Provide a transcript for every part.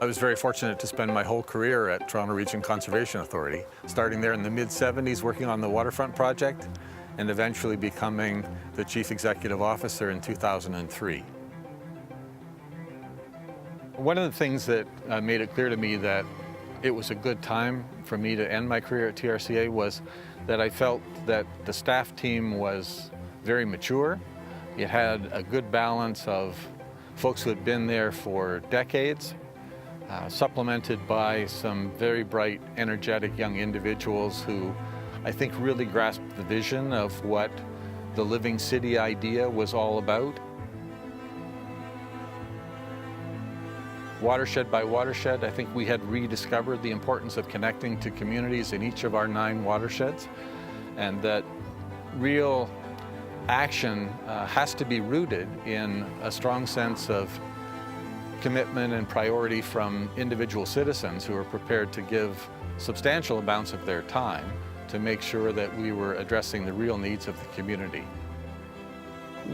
I was very fortunate to spend my whole career at Toronto Region Conservation Authority, starting there in the mid-70s working on the waterfront project and eventually becoming the Chief Executive Officer in 2003. One of the things that made it clear to me that it was a good time for me to end my career at TRCA was that I felt that the staff team was very mature. It had a good balance of folks who had been there for decades, supplemented by some very bright, energetic young individuals who I think really grasped the vision of what the Living City idea was all about. Watershed by watershed, I think we had rediscovered the importance of connecting to communities in each of our 9 watersheds, and that real action has to be rooted in a strong sense of commitment and priority from individual citizens who are prepared to give substantial amounts of their time to make sure that we were addressing the real needs of the community.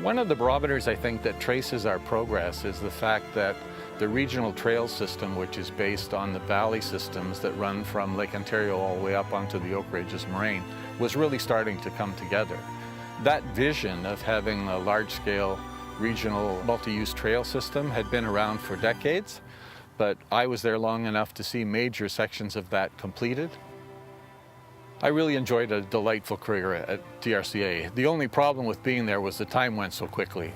One of the barometers, I think, that traces our progress is the fact that the regional trail system, which is based on the valley systems that run from Lake Ontario all the way up onto the Oak Ridges Moraine, was really starting to come together. That vision of having a large-scale regional multi-use trail system had been around for decades, but I was there long enough to see major sections of that completed. I really enjoyed a delightful career at TRCA. The only problem with being there was the time went so quickly.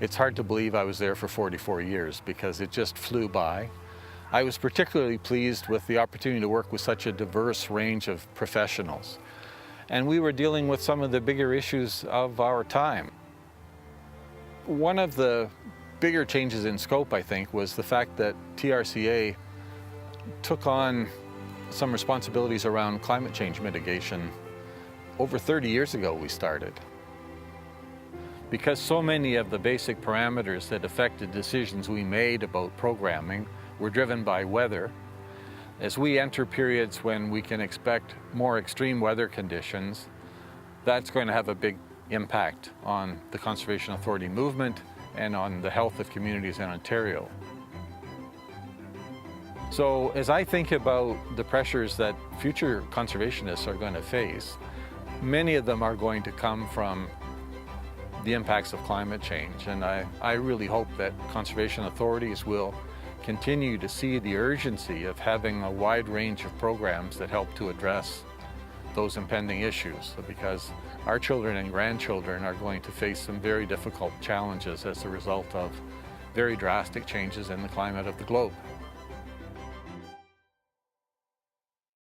It's hard to believe I was there for 44 years because it just flew by. I was particularly pleased with the opportunity to work with such a diverse range of professionals. And we were dealing with some of the bigger issues of our time. One of the bigger changes in scope, I think, was the fact that TRCA took on some responsibilities around climate change mitigation. Over 30 years ago we started. Because so many of the basic parameters that affected decisions we made about programming were driven by weather, as we enter periods when we can expect more extreme weather conditions, that's going to have a big impact on the Conservation Authority movement and on the health of communities in Ontario. So as I think about the pressures that future conservationists are going to face, many of them are going to come from the impacts of climate change, and I really hope that conservation authorities will continue to see the urgency of having a wide range of programs that help to address those impending issues, because our children and grandchildren are going to face some very difficult challenges as a result of very drastic changes in the climate of the globe.